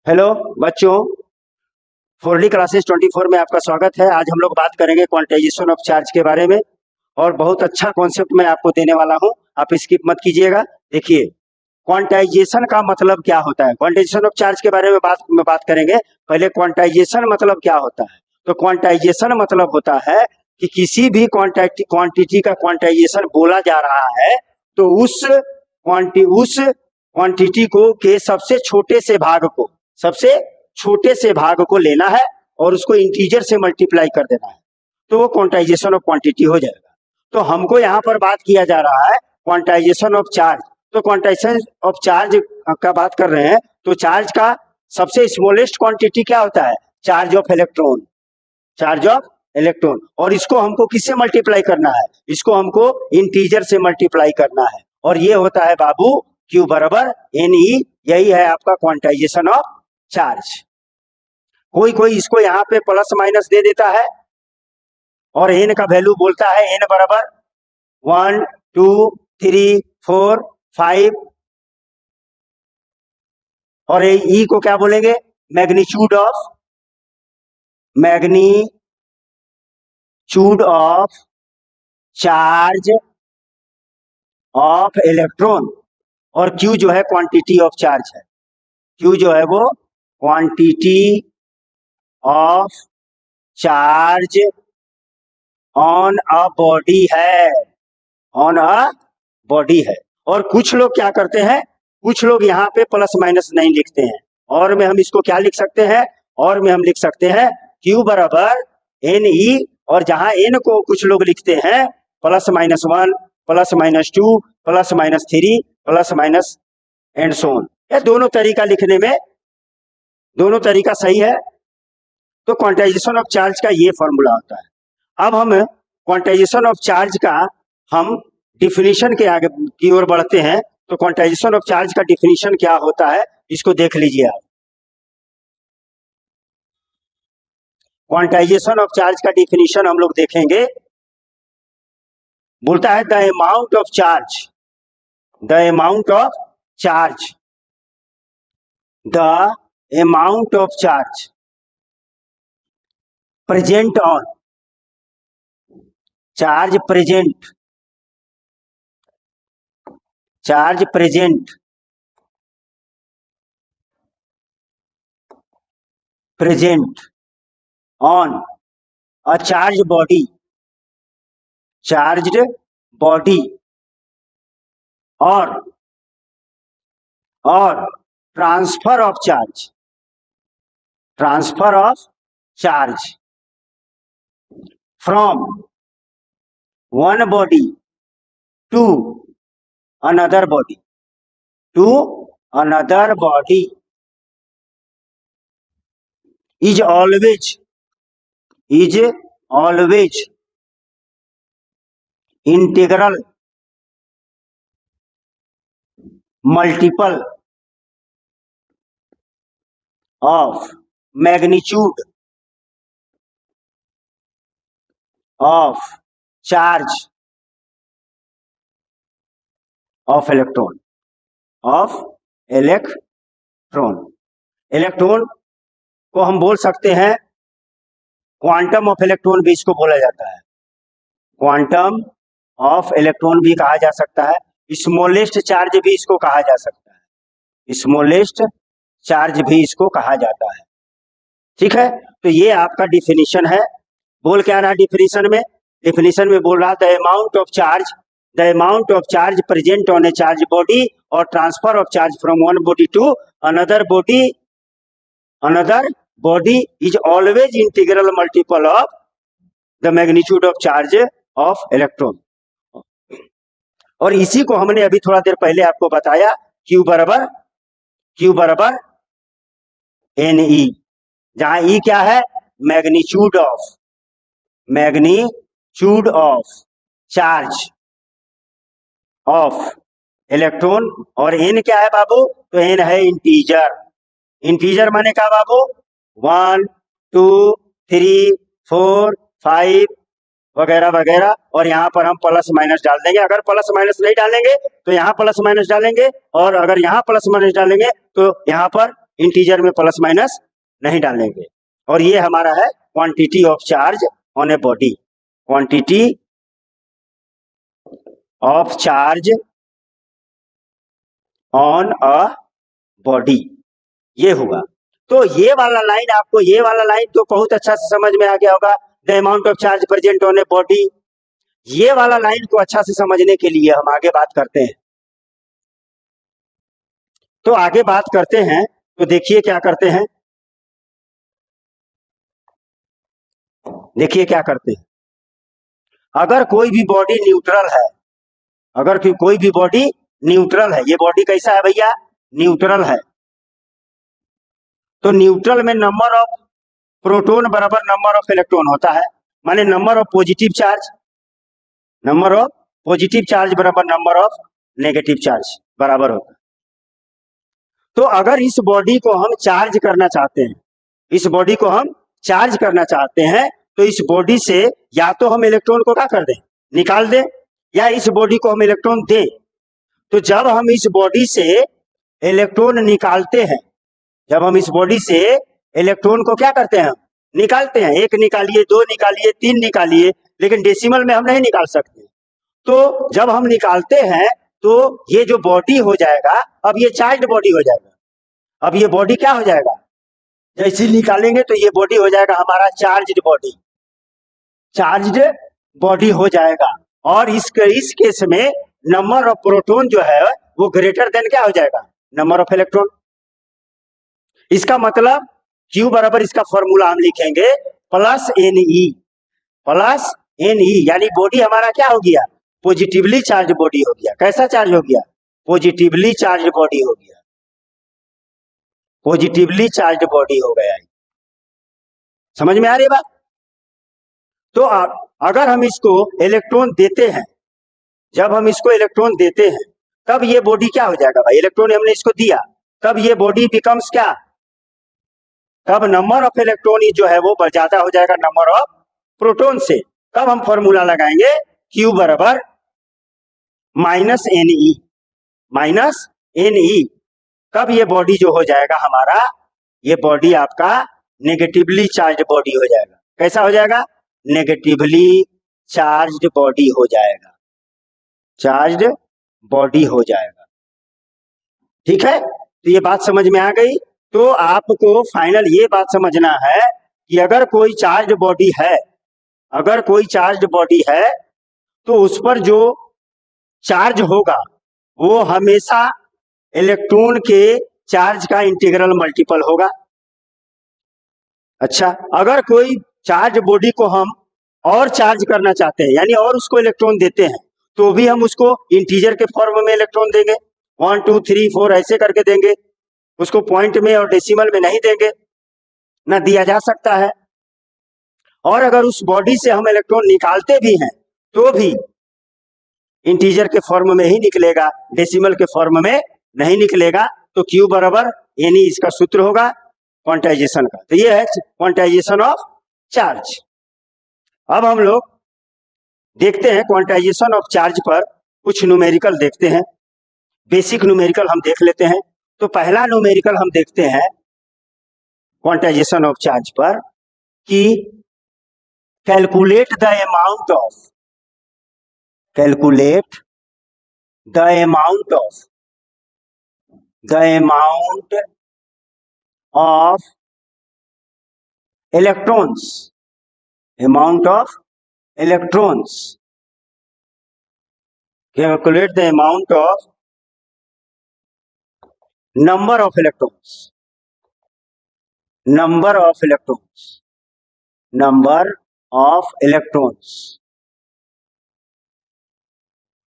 Hello बच्चों, 4D classes 24 में आपका स्वागत है। आज हम लोग बात करेंगे क्वांटाइजेशन ऑफ चार्ज के बारे में और बहुत अच्छा कॉन्सेप्ट मैं आपको देने वाला हूं, आप स्किप मत कीजिएगा। देखिए, क्वांटाइजेशन का मतलब क्या होता है। क्वांटाइजेशन ऑफ चार्ज के बारे में बात करेंगे। पहले क्वांटाइजेशन मतलब क्या होता है। तो क्वांटाइजेशन मतलब होता है कि किसी भी क्वांटिटी का क्वांटाइजेशन बोला जा रहा है तो उस क्वांटिटी को के सबसे छोटे से भाग को लेना है और उसको इंटीजर से मल्टीप्लाई कर देना है, तो वो क्वांटाइजेशन ऑफ क्वांटिटी हो जाएगा। तो हमको यहाँ पर बात किया जा रहा है क्वांटाइजेशन ऑफ चार्ज। तो क्वांटाइजेशन ऑफ चार्ज का बात कर रहे हैं, तो चार्ज का सबसे स्मॉलेस्ट क्वांटिटी क्या होता है? Charge of electron. Charge of electron. और इसको हमको किससे मल्टीप्लाई करना है? इसको हमको इंटीजर से मल्टीप्लाई करना है और ये होता है बाबू Q बराबर NE। यही है आपका क्वांटाइजेशन ऑफ चार्ज। कोई इसको यहाँ पे प्लस माइनस दे देता है और n का वैल्यू बोलता है n बराबर 1 2 3 4 5 और E को क्या बोलेंगे? Magnitude of charge of electron. और Q जो है क्वांटिटी ऑफ चार्ज है। Q जो है वो quantity of charge on a body है, ऑन अ बॉडी है। और कुछ लोग क्या करते हैं, कुछ लोग यहाँ पे प्लस माइनस नहीं लिखते हैं और में हम इसको क्या लिख सकते हैं? और में हम लिख सकते हैं Q बराबर NE। और जहां n को कुछ लोग लिखते हैं +-1 +-2 +-3 प्लस एंड सो ऑन। ये दोनों तरीका लिखने में दोनों तरीका सही है। तो क्वांटाइजेशन ऑफ चार्ज का ये फॉर्मूला होता है। अब हम क्वांटाइजेशन ऑफ चार्ज का हम डिफिनीशन के आगे की ओर बढ़ते हैं। तो क्वांटाइजेशन ऑफ चार्ज का डिफिनीशन क्या होता है, इसको देख लीजिए आप। क्वांटाइजेशन ऑफ चार्ज का डिफिनीशन हम लोग देखेंगे। बोलता है the amount of charge present on charge present on a charged body और transfer of charge from one body to another body is always integral multiple of magnitude of charge of electron electron को हम बोल सकते हैं quantum of electron भी इसको बोला जाता है। क्वांटम ऑफ इलेक्ट्रॉन भी कहा जा सकता है। स्मॉलेस्ट चार्ज भी इसको कहा जा सकता है। स्मॉलेस्ट चार्ज भी इसको कहा जाता है। ठीक है, तो ये आपका डिफिनीशन है। बोल क्या रहा डिफिनीशन में? डिफिनीशन में बोल रहा the amount of charge present on a charge body और transfer of charge from one body to another body is always integral multiple of the magnitude of charge of electron. और इसी को हमने अभी थोड़ा देर पहले आपको बताया, Q बराबर NE, जहां E क्या है? Magnitude of charge of electron. और N क्या है बाबू? तो N है इंटीजर माने क्या बाबू? 1 2 3 4 5 वगैरह वगैरह। और यहाँ पर हम प्लस माइनस डाल देंगे। अगर प्लस माइनस नहीं डालेंगे तो यहाँ प्लस माइनस डालेंगे और अगर यहाँ प्लस माइनस डालेंगे तो यहाँ पर इंटीजर में प्लस माइनस नहीं डालेंगे। और ये हमारा है quantity of charge on a body, quantity of charge on a body, ये हुआ। तो ये वाला लाइन आपको, ये वाला लाइन तो बहुत अच्छा से समझ में आ गया होगा, the amount of charge present on a body. ये वाला लाइन को अच्छा से समझने के लिए हम आगे बात करते हैं। तो आगे बात करते हैं, तो देखिए क्या करते हैं, देखिए क्या करते हैं। अगर कोई भी बॉडी न्यूट्रल है, अगर कोई भी बॉडी न्यूट्रल है, ये बॉडी कैसा है भैया, न्यूट्रल है, तो न्यूट्रल में नंबर ऑफ प्रोटॉन बराबर नंबर ऑफ इलेक्ट्रॉन होता है, माने number of positive charge, number of positive charge बराबर नंबर ऑफ नेगेटिव चार्ज बराबर होता है। तो अगर इस बॉडी को हम चार्ज करना चाहते हैं, इस बॉडी को हम चार्ज करना चाहते हैं, तो इस बॉडी से या तो हम इलेक्ट्रॉन को क्या कर दें, निकाल दें, या इस बॉडी को हम इलेक्ट्रॉन दें। तो जब हम इस बॉडी से इलेक्ट्रॉन निकालते हैं, जब हम इस बॉडी से इलेक्ट्रॉन को क्या करते हैं, निकालते हैं, एक निकालिए, दो निकालिए, तीन निकालिए, लेकिन डेसिमल में हम नहीं निकाल सकते। तो जब हम निकालते हैं तो ये जो बॉडी हो जाएगा, अब ये चार्ज्ड बॉडी हो जाएगा। अब ये बॉडी क्या हो जाएगा, जैसे निकालेंगे तो ये बॉडी हो जाएगा हमारा चार्ज्ड बॉडी, चार्ज्ड बॉडी हो जाएगा। और इस केस में नंबर ऑफ प्रोटॉन जो है वो ग्रेटर देन क्या हो जाएगा, नंबर ऑफ इलेक्ट्रॉन। इसका मतलब Q बराबर, इसका फॉर्मूला हम लिखेंगे प्लस NE, प्लस NE, यानी बॉडी हमारा क्या हो गया, पॉजिटिवली चार्ज बॉडी हो गया। कैसा चार्ज हो गया, पॉजिटिवली चार्ज बॉडी हो गया, पॉजिटिवली चार्ज बॉडी हो गया। समझ में आ रही बात। तो अगर हम इसको इलेक्ट्रॉन देते हैं, जब हम इसको इलेक्ट्रॉन देते हैं, तब ये बॉडी क्या हो जाएगा भाई, इलेक्ट्रॉन हमने इसको दिया, तब ये बॉडी बिकम्स क्या, तब नंबर ऑफ इलेक्ट्रॉन जो है वो ज्यादा हो जाएगा नंबर ऑफ प्रोटॉन से। तब हम फॉर्मूला लगाएंगे Q बराबर माइनस NE, माइनस NE। तब ये बॉडी जो हो जाएगा हमारा, ये बॉडी आपका नेगेटिवली चार्ज बॉडी हो जाएगा। कैसा हो जाएगा, नेगेटिवली चार्ज्ड बॉडी हो जाएगा, चार्ज्ड बॉडी हो जाएगा। ठीक है, तो ये बात समझ में आ गई। तो आपको फाइनल ये बात समझना है कि अगर कोई चार्ज बॉडी है, अगर कोई चार्ज बॉडी है, तो उस पर जो चार्ज होगा वो हमेशा इलेक्ट्रॉन के चार्ज का इंटीग्रल मल्टीपल होगा। अच्छा, अगर कोई चार्ज बॉडी को हम और चार्ज करना चाहते हैं, यानी और उसको इलेक्ट्रॉन देते हैं, तो भी हम उसको इंटीजर के फॉर्म में इलेक्ट्रॉन देंगे, 1 2 3 4 ऐसे करके देंगे, उसको पॉइंट में और डेसिमल में नहीं देंगे, ना दिया जा सकता है। और अगर उस बॉडी से हम इलेक्ट्रॉन निकालते भी हैं तो भी इंटीजर के फॉर्म में ही निकलेगा, डेसिमल के फॉर्म में नहीं निकलेगा। तो Q बराबर NE इसका सूत्र होगा क्वांटाइजेशन का। तो ये है क्वांटाइजेशन ऑफ चार्ज। अब हम लोग देखते हैं क्वांटाइजेशन ऑफ चार्ज पर कुछ न्यूमेरिकल देखते हैं, बेसिक न्यूमेरिकल हम देख लेते हैं। तो पहला न्यूमेरिकल हम देखते हैं क्वांटाइजेशन ऑफ चार्ज पर कि calculate the amount of, calculate the amount of, the amount of electrons, amount of electrons, calculate the amount of number of electrons, number of electrons, number of electrons,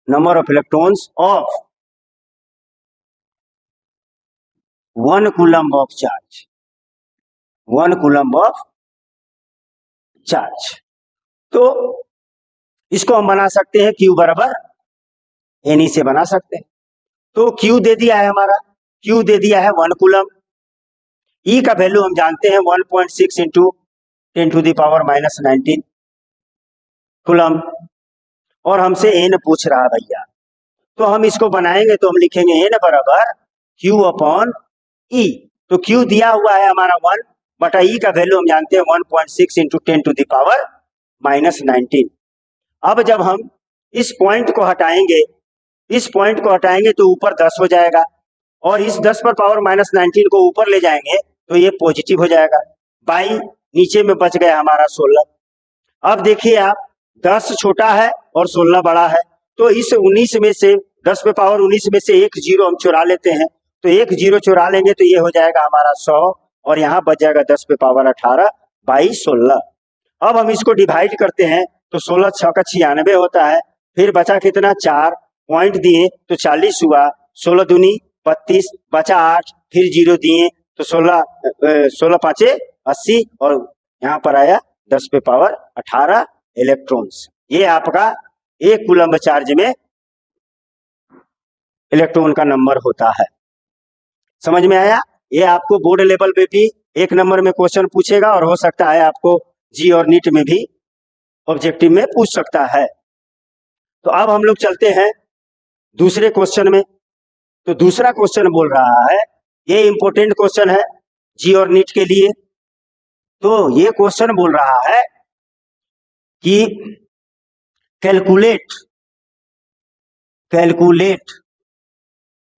number of electrons of 1 coulomb of charge, 1 coulomb of charge। तो इसको हम बना सकते हैं Q बराबर NE से बना सकते हैं। तो Q दे दिया है हमारा, Q दे दिया है 1 कूलम, E का वैल्यू हम जानते हैं 1.6 इंटू 10⁻⁻19 कूलम, और हमसे N पूछ रहा भैया। तो हम इसको बनाएंगे तो हम लिखेंगे N बराबर Q अपॉन E। तो Q दिया हुआ है हमारा 1 बटा E का वैल्यू हम जानते हैं 1.6 into 10 to the power minus 19। अब जब हम इस पॉइंट को हटाएंगे तो ऊपर 10 हो जाएगा और इस 10 पर पावर माइनस 19 को ऊपर ले जाएंगे तो ये पॉजिटिव हो जाएगा। बाई नीचे में बच गया हमारा 16। अब देखिए आप 10 छोटा है और 16 बड़ा है, तो इस 19 में से 10 पे पावर 19 में से एक जीरो हम चुरा लेते हैं, तो एक जीरो चुरा लेंगे तो ये हो जाएगा हमारा 100 और यहाँ बच जाएगा 10 पे पावर 18 बाई 16। अब हम इसको डिवाइड करते हैं तो 16 6 का 96 होता है, फिर बचा कितना 4 पॉइंट दिए तो 40 हुआ, 16 दूनी 32 बचा 8, फिर जीरो दिए तो 16 पाँचे 80 और यहाँ पर आया 10 पे पावर 18 इलेक्ट्रॉन्स। ये आपका एक कूलम्ब चार्ज में इलेक्ट्रॉन का नंबर होता है। समझ में आया? ये आपको बोर्ड लेवल पे भी एक नंबर में क्वेश्चन पूछेगा और हो सकता है आपको जी और नीट में भी ऑब्जेक्टिव में पूछ सकता है। तो अब हम लोग चलते हैं दूसरे क्वेश्चन में। तो दूसरा क्वेश्चन बोल रहा है, ये इंपॉर्टेंट क्वेश्चन है जी और नीट के लिए। तो ये क्वेश्चन बोल रहा है कि calculate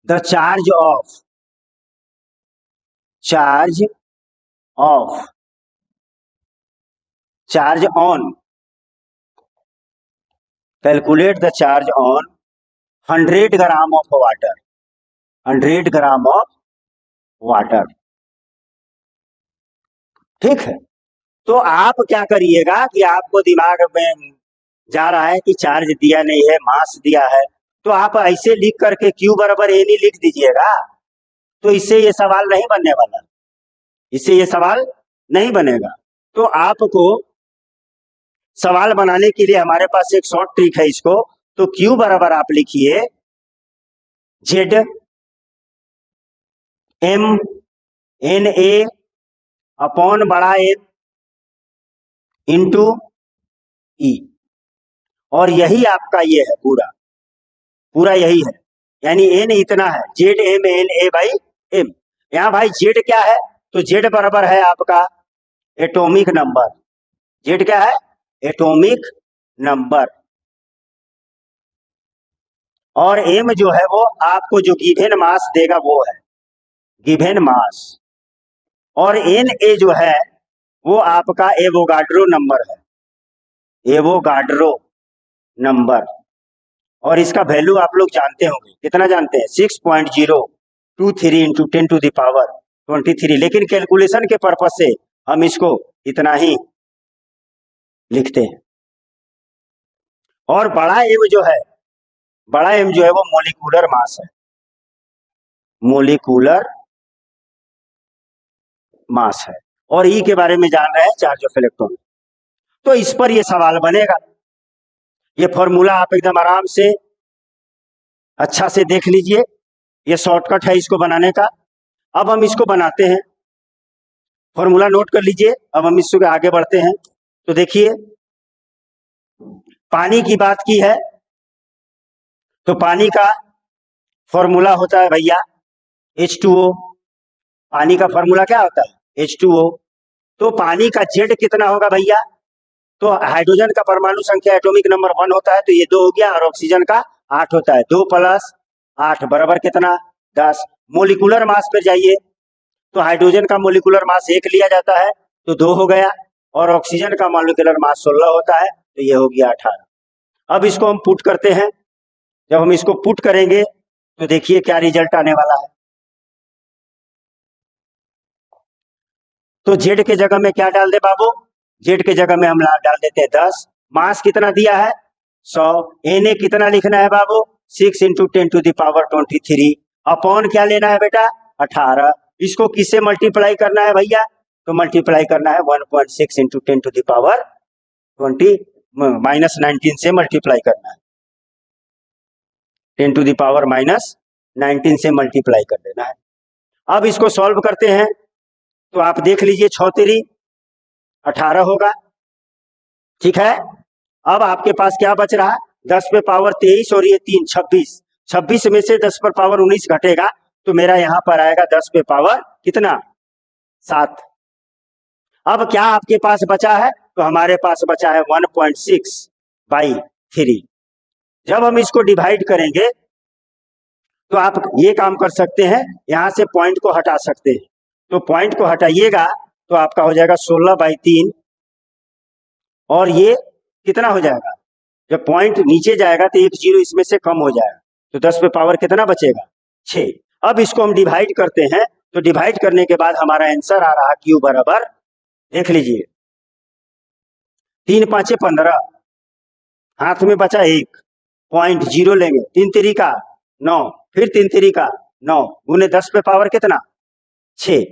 the charge on calculate the charge on 100 gram of water 100 gram of water. ठीक है, तो आप क्या करिएगा कि आपको दिमाग में जा रहा है कि चार्ज दिया नहीं है, मास दिया है, तो आप ऐसे लिख करके Q बराबर ए नहीं लिख दीजिएगा, तो इससे ये सवाल नहीं बनने वाला, इससे ये सवाल नहीं बनेगा। तो आपको सवाल बनाने के लिए हमारे पास एक शॉर्ट ट्रिक है इसको। तो Q बराबर आप लिखिए Z M N A upon बड़ा M इंटू E, और यही आपका ये है पूरा यही है, यानी N इतना है Z M N A by M। यहाँ भाई Z क्या है? तो Z बराबर है आपका एटॉमिक नंबर। Z क्या है? Atomic number. और M जो है वो आपको जो गिवन मास देगा वो है गिवन मास। और Na जो है वो आपका एवोगाड्रो नंबर है, एवोगाड्रो नंबर। और इसका वैल्यू आप लोग जानते होंगे, कितना जानते हैं? 6.023 इंटू 10 टू द पावर 23। लेकिन कैलकुलेशन के पर्पज से हम इसको इतना ही लिखते हैं। और बड़ा M जो है वो मोलिकुलर मास है, मोलिकुलर मास है। और E के बारे में जान रहे हैं, चार्ज ऑफ इलेक्ट्रॉन। तो इस पर ये सवाल बनेगा। ये फॉर्मूला आप एकदम आराम से अच्छा से देख लीजिए, ये शॉर्टकट है इसको बनाने का। अब हम इसको बनाते हैं, फॉर्मूला नोट कर लीजिए। अब हम इससे आगे बढ़ते हैं। तो देखिए, पानी की बात की है तो पानी का फॉर्मूला होता है भैया H2O। पानी का फॉर्मूला क्या होता है? H2O। तो पानी का Z कितना होगा भैया? तो हाइड्रोजन का परमाणु संख्या एटॉमिक नंबर 1 होता है, तो ये 2 हो गया, और ऑक्सीजन का 8 होता है। 2 + 8 बराबर कितना? 10। मोलिकुलर मास पर जाइए, तो हाइड्रोजन का मोलिकुलर मास 1 लिया जाता है, तो 2 हो गया, और ऑक्सीजन का मोलिकुलर मास 16 होता है, तो ये हो गया 18। अब इसको हम पुट करते हैं। जब हम इसको पुट करेंगे तो देखिए क्या रिजल्ट आने वाला है। तो Z के जगह में क्या डाल दे बाबू? Z के जगह में हम डाल देते हैं 10। मास कितना दिया है? 100। Na कितना लिखना है बाबू? 6 into 10 to the power 23। Upon क्या लेना है बेटा? 18। इसको किससे मल्टीप्लाई करना है भैया? तो मल्टीप्लाई करना है 1.6 इंटू 10 टू द पावर 20 -19 से मल्टीप्लाई करना है। 10 टू द पावर -19 से मल्टीप्लाई कर देना है। अब इसको सॉल्व करते हैं तो आप देख लीजिए 6 3 18 होगा। ठीक है, अब आपके पास क्या बच रहा? 10 पे पावर 23 और ये 3 26। 26 में से 10 पर पावर 19 घटेगा तो मेरा यहाँ पर आएगा 10 पे पावर कितना 7। अब क्या आपके पास बचा है, तो हमारे पास बचा है 1.6/3। जब हम इसको डिवाइड करेंगे तो आप ये काम कर सकते हैं, यहाँ से पॉइंट को हटा सकते हैं। तो पॉइंट को हटाइएगा तो आपका हो जाएगा 16/3, और ये कितना हो जाएगा, जब पॉइंट नीचे जाएगा तो एक जीरो इसमें से कम हो जाएगा, तो 10 पे पावर कितना बचेगा 6। अब इसको हम डिवाइड करते हैं, तो डिवाइड करने के बाद हमारा आंसर आ रहा Q बराबर, देख लीजिए 3 5 15, हाथ में बचा 1, पॉइंट जीरो लेंगे, 3 3 का 9, फिर 3 3 का 9 गुने 10 पे पावर कितना 6,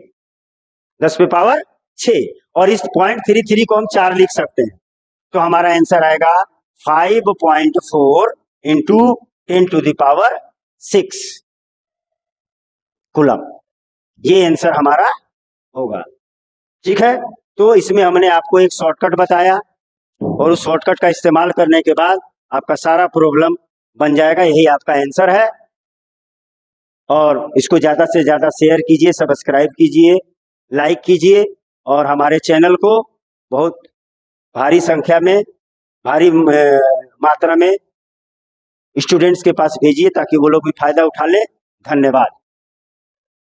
10 पे पावर 6, और इस 0.33 को हम 4 लिख सकते हैं। तो हमारा आंसर आएगा 5.4 इंटू 10⁶ कूलम। ये आंसर हमारा होगा। ठीक है, तो इसमें हमने आपको एक शॉर्टकट बताया, और उस शॉर्टकट का इस्तेमाल करने के बाद आपका सारा प्रॉब्लम बन जाएगा। यही आपका आंसर है। और इसको ज़्यादा से ज़्यादा शेयर कीजिए, सब्सक्राइब कीजिए, लाइक कीजिए, और हमारे चैनल को बहुत भारी संख्या में, भारी मात्रा में स्टूडेंट्स के पास भेजिए, ताकि वो लोग भी फायदा उठा लें। धन्यवाद।